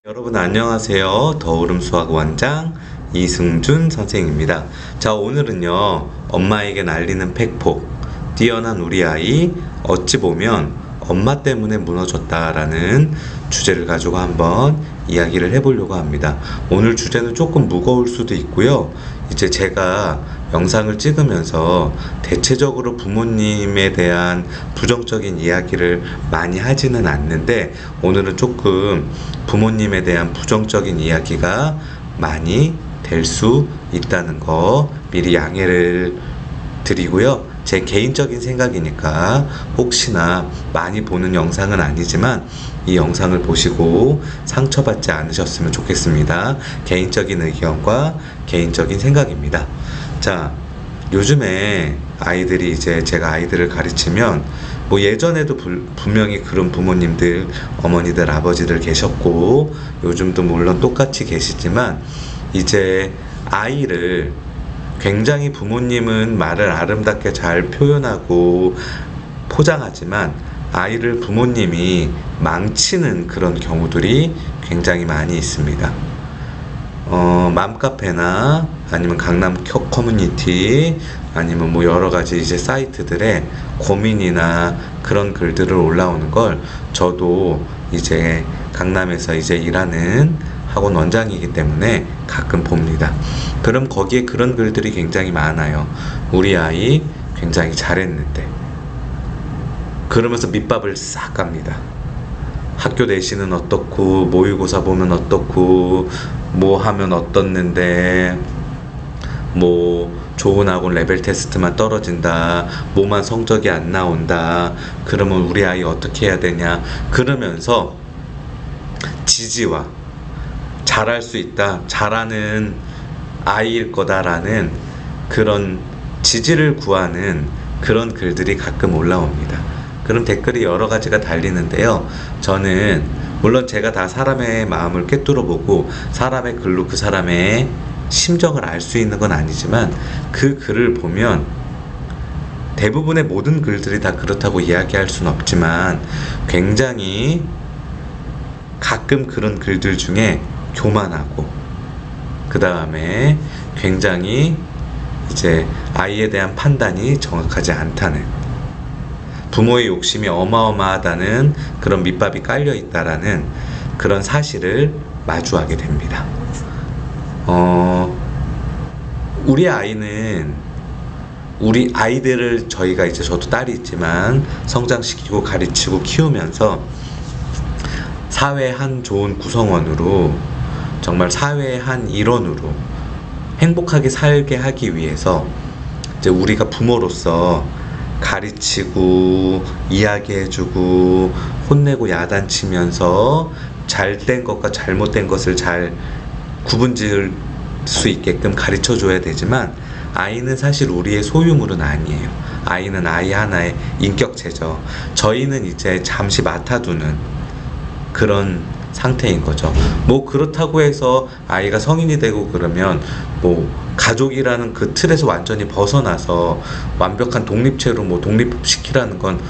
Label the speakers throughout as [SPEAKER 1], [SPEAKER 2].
[SPEAKER 1] 여러분 안녕하세요. 더오름 수학 원장 이승준 선생입니다. 자, 오늘은요, 엄마에게 날리는 팩폭, 뛰어난 우리 아이, 어찌 보면 엄마 때문에 무너졌다라는 주제를 가지고 한번 이야기를 해보려고 합니다. 오늘 주제는 조금 무거울 수도 있고요. 이제 제가 영상을 찍으면서 대체적으로 부모님에 대한 부정적인 이야기를 많이 하지는 않는데, 오늘은 조금 부모님에 대한 부정적인 이야기가 많이 될 수 있다는 거 미리 양해를 드리고요. 제 개인적인 생각이니까 혹시나 많이 보는 영상은 아니지만 이 영상을 보시고 상처받지 않으셨으면 좋겠습니다. 개인적인 의견과 개인적인 생각입니다. 자, 요즘에 아이들이 이제 제가 아이들을 가르치면 뭐 예전에도 분명히 그런 부모님들, 어머니들, 아버지들 계셨고 요즘도 물론 똑같이 계시지만 이제 아이를 굉장히 부모님은 말을 아름답게 잘 표현하고 포장하지만 아이를 부모님이 망치는 그런 경우들이 굉장히 많이 있습니다. 맘카페나 아니면 강남 커뮤니티 아니면 뭐 여러 가지 이제 사이트들에 고민이나 그런 글들을 올라오는 걸 저도 이제 강남에서 이제 일하는 학원 원장이기 때문에 가끔 봅니다. 그럼 거기에 그런 글들이 굉장히 많아요. 우리 아이 굉장히 잘했는데. 그러면서 밑밥을 싹 갑니다. 학교 내신은 어떻고, 모의고사 보면 어떻고, 뭐 하면 어떻는데, 뭐 좋은 학원 레벨 테스트만 떨어진다, 뭐만 성적이 안 나온다, 그러면 우리 아이 어떻게 해야 되냐, 그러면서 지지와 잘할 수 있다, 잘하는 아이일 거다라는 그런 지지를 구하는 그런 글들이 가끔 올라옵니다. 그럼 댓글이 여러 가지가 달리는데요. 저는 물론 제가 다 사람의 마음을 꿰뚫어 보고 사람의 글로 그 사람의 심정을 알 수 있는 건 아니지만 그 글을 보면 대부분의 모든 글들이 다 그렇다고 이야기할 수는 없지만 굉장히 가끔 그런 글들 중에 교만하고 그 다음에 굉장히 이제 아이에 대한 판단이 정확하지 않다는, 부모의 욕심이 어마어마하다는 그런 밑밥이 깔려 있다라는 그런 사실을 마주하게 됩니다. 우리 아이들을 저희가 이제 저도 딸이 있지만 성장시키고 가르치고 키우면서 사회의 한 좋은 구성원으로, 정말 사회의 한 일원으로 행복하게 살게 하기 위해서 이제 우리가 부모로서 가르치고 이야기해주고 혼내고 야단치면서 잘된 것과 잘못된 것을 잘 구분지을 수 있게끔 가르쳐줘야 되지만 아이는 사실 우리의 소유물은 아니에요. 아이는 아이 하나의 인격체죠. 저희는 이제 잠시 맡아두는 그런 상태인 거죠. 뭐 그렇다고 해서 아이가 성인이 되고 그러면 뭐 가족이라는 그 틀에서 완전히 벗어나서 완벽한 독립체로 뭐 독립시키라는 건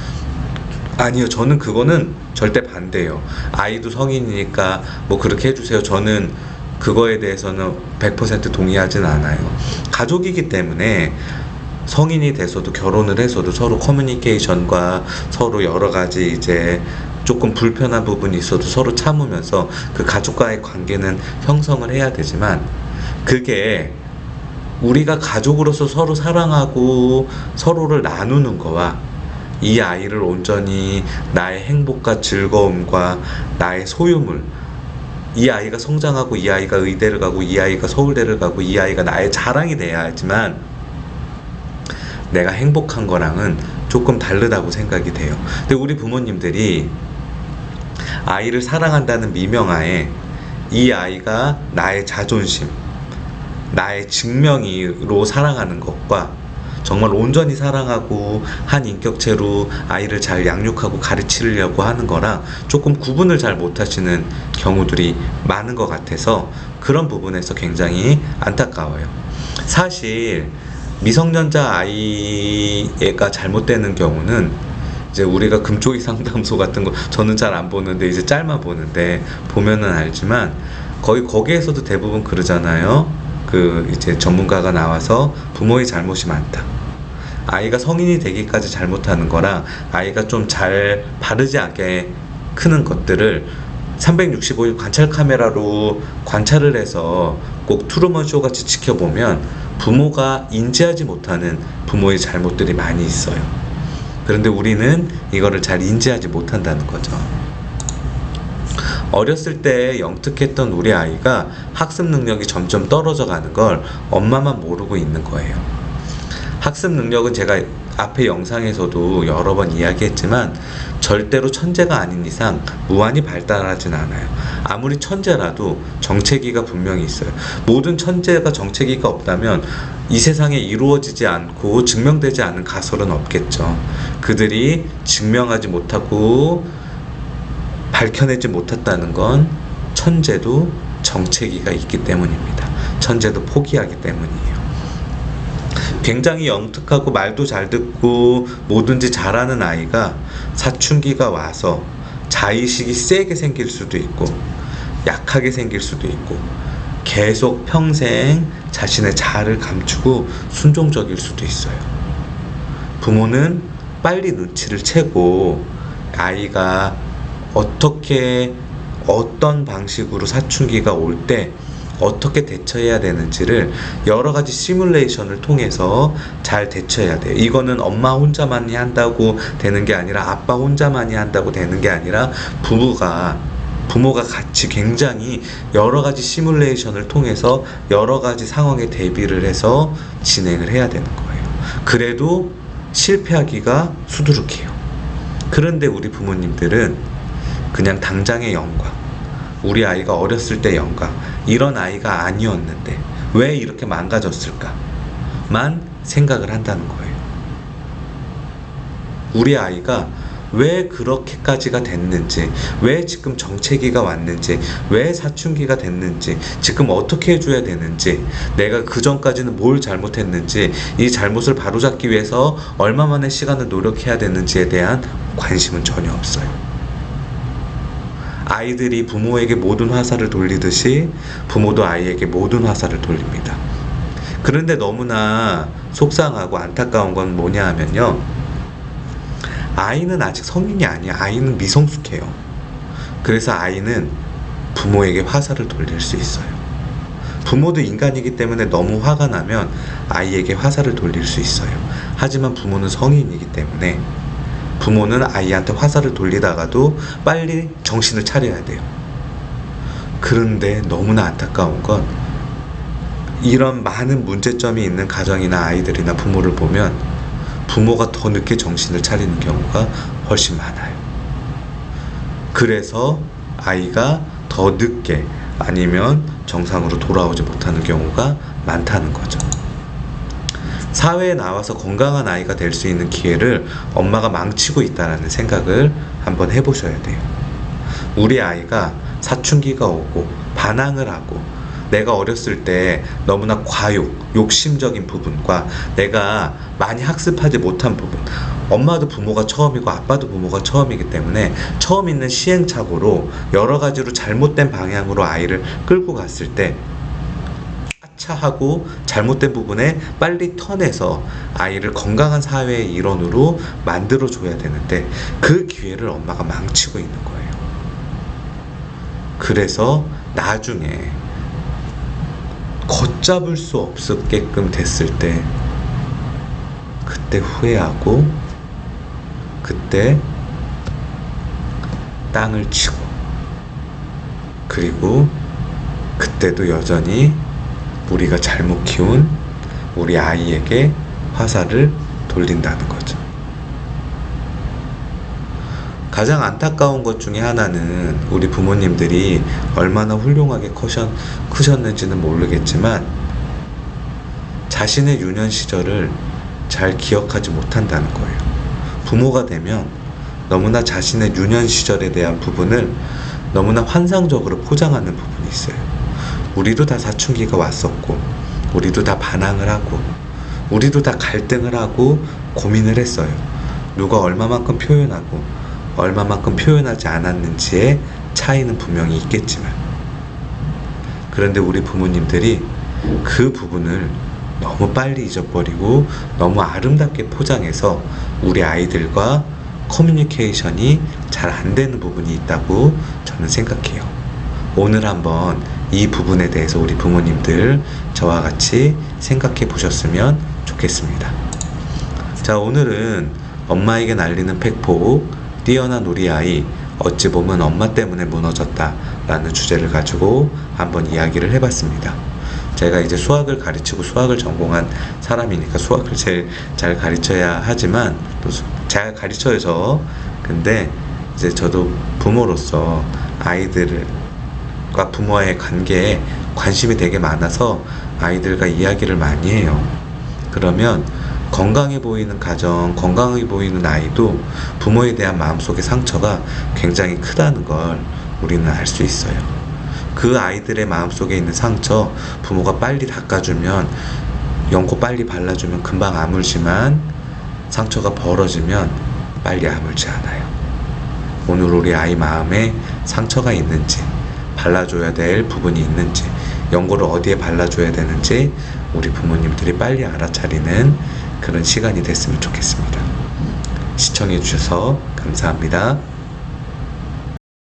[SPEAKER 1] 아니요. 저는 그거는 절대 반대예요. 아이도 성인이니까 뭐 그렇게 해주세요. 저는 그거에 대해서는 100% 동의하진 않아요. 가족이기 때문에 성인이 돼서도 결혼을 해서도 서로 커뮤니케이션과 서로 여러 가지 이제 조금 불편한 부분이 있어도 서로 참으면서 그 가족과의 관계는 형성을 해야 되지만, 그게 우리가 가족으로서 서로 사랑하고 서로를 나누는 거와 이 아이를 온전히 나의 행복과 즐거움과 나의 소유물, 이 아이가 성장하고 이 아이가 의대를 가고 이 아이가 서울대를 가고 이 아이가 나의 자랑이 돼야 하지만 내가 행복한 거랑은 조금 다르다고 생각이 돼요. 근데 우리 부모님들이 아이를 사랑한다는 미명하에 이 아이가 나의 자존심, 나의 증명이로 사랑하는 것과 정말 온전히 사랑하고 한 인격체로 아이를 잘 양육하고 가르치려고 하는 거랑 조금 구분을 잘 못하시는 경우들이 많은 것 같아서 그런 부분에서 굉장히 안타까워요. 사실 미성년자 아이가 잘못되는 경우는 이제 우리가 금쪽이 상담소 같은 거 저는 잘 안 보는데 이제 짤만 보는데 보면은 알지만 거의 거기에서도 대부분 그러잖아요. 그 이제 전문가가 나와서 부모의 잘못이 많다. 아이가 성인이 되기까지 잘못하는 거랑 아이가 좀 잘 바르지 않게 크는 것들을 365일 관찰 카메라로 관찰을 해서 꼭 트루먼 쇼 같이 지켜보면 부모가 인지하지 못하는 부모의 잘못들이 많이 있어요. 그런데 우리는 이거를 잘 인지하지 못한다는 거죠. 어렸을 때 영특했던 우리 아이가 학습 능력이 점점 떨어져 가는 걸 엄마만 모르고 있는 거예요. 학습 능력은 제가 앞에 영상에서도 여러 번 이야기했지만 절대로 천재가 아닌 이상 무한히 발달하진 않아요. 아무리 천재라도 정체기가 분명히 있어요. 모든 천재가 정체기가 없다면 이 세상에 이루어지지 않고 증명되지 않은 가설은 없겠죠. 그들이 증명하지 못하고 밝혀내지 못했다는 건 천재도 정체기가 있기 때문입니다. 천재도 포기하기 때문이에요. 굉장히 영특하고 말도 잘 듣고 뭐든지 잘하는 아이가 사춘기가 와서 자의식이 세게 생길 수도 있고 약하게 생길 수도 있고 계속 평생 자신의 자아를 감추고 순종적일 수도 있어요. 부모는 빨리 눈치를 채고 아이가 어떻게 어떤 방식으로 사춘기가 올 때 어떻게 대처해야 되는지를 여러 가지 시뮬레이션을 통해서 잘 대처해야 돼요. 이거는 엄마 혼자만이 한다고 되는 게 아니라 아빠 혼자만이 한다고 되는 게 아니라 부모가 같이 굉장히 여러 가지 시뮬레이션을 통해서 여러 가지 상황에 대비를 해서 진행을 해야 되는 거예요. 그래도 실패하기가 수두룩해요. 그런데 우리 부모님들은 그냥 당장의 영광, 우리 아이가 어렸을 때 영광, 이런 아이가 아니었는데 왜 이렇게 망가졌을까만 생각을 한다는 거예요. 우리 아이가 왜 그렇게까지가 됐는지, 왜 지금 정체기가 왔는지, 왜 사춘기가 됐는지, 지금 어떻게 해줘야 되는지, 내가 그 전까지는 뭘 잘못했는지, 이 잘못을 바로잡기 위해서 얼마만의 시간을 노력해야 되는지에 대한 관심은 전혀 없어요. 아이들이 부모에게 모든 화살을 돌리듯이 부모도 아이에게 모든 화살을 돌립니다. 그런데 너무나 속상하고 안타까운 건 뭐냐 하면요, 아이는 아직 성인이 아니야. 아이는 미성숙해요. 그래서 아이는 부모에게 화살을 돌릴 수 있어요. 부모도 인간이기 때문에 너무 화가 나면 아이에게 화살을 돌릴 수 있어요. 하지만 부모는 성인이기 때문에 부모는 아이한테 화살을 돌리다가도 빨리 정신을 차려야 돼요. 그런데 너무나 안타까운 건 이런 많은 문제점이 있는 가정이나 아이들이나 부모를 보면 부모가 더 늦게 정신을 차리는 경우가 훨씬 많아요. 그래서 아이가 더 늦게 아니면 정상으로 돌아오지 못하는 경우가 많다는 거죠. 사회에 나와서 건강한 아이가 될 수 있는 기회를 엄마가 망치고 있다는 생각을 한번 해보셔야 돼요. 우리 아이가 사춘기가 오고 반항을 하고 내가 어렸을 때 너무나 욕심적인 부분과 내가 많이 학습하지 못한 부분, 엄마도 부모가 처음이고 아빠도 부모가 처음이기 때문에 처음 있는 시행착오로 여러 가지로 잘못된 방향으로 아이를 끌고 갔을 때 하고 잘못된 부분에 빨리 턴해서 아이를 건강한 사회의 일원으로 만들어줘야 되는데 그 기회를 엄마가 망치고 있는 거예요. 그래서 나중에 걷잡을 수 없게끔 됐을 때 그때 후회하고 그때 땅을 치고 그리고 그때도 여전히 우리가 잘못 키운 우리 아이에게 화살을 돌린다는 거죠. 가장 안타까운 것 중에 하나는 우리 부모님들이 얼마나 훌륭하게 크셨는지는 모르겠지만 자신의 유년 시절을 잘 기억하지 못한다는 거예요. 부모가 되면 너무나 자신의 유년 시절에 대한 부분을 너무나 환상적으로 포장하는 부분이 있어요. 우리도 다 사춘기가 왔었고 우리도 다 반항을 하고 우리도 다 갈등을 하고 고민을 했어요. 누가 얼마만큼 표현하고 얼마만큼 표현하지 않았는지의 차이는 분명히 있겠지만, 그런데 우리 부모님들이 그 부분을 너무 빨리 잊어버리고 너무 아름답게 포장해서 우리 아이들과 커뮤니케이션이 잘 안 되는 부분이 있다고 저는 생각해요. 오늘 한번 이 부분에 대해서 우리 부모님들 저와 같이 생각해 보셨으면 좋겠습니다. 자, 오늘은 엄마에게 날리는 팩폭, 뛰어난 우리 아이, 어찌 보면 엄마 때문에 무너졌다 라는 주제를 가지고 한번 이야기를 해봤습니다. 제가 이제 수학을 가르치고 수학을 전공한 사람이니까 수학을 제일 잘 가르쳐야 하지만 또 잘 가르쳐야죠. 근데 이제 저도 부모로서 아이들과 부모와의 관계에 관심이 되게 많아서 아이들과 이야기를 많이 해요. 그러면 건강해 보이는 가정, 건강해 보이는 아이도 부모에 대한 마음속의 상처가 굉장히 크다는 걸 우리는 알 수 있어요. 그 아이들의 마음속에 있는 상처, 부모가 빨리 닦아주면, 연고 빨리 발라주면 금방 아물지만 상처가 벌어지면 빨리 아물지 않아요. 오늘 우리 아이 마음에 상처가 있는지, 발라줘야 될 부분이 있는지, 연고를 어디에 발라줘야 되는지 우리 부모님들이 빨리 알아차리는 그런 시간이 됐으면 좋겠습니다. 시청해주셔서 감사합니다.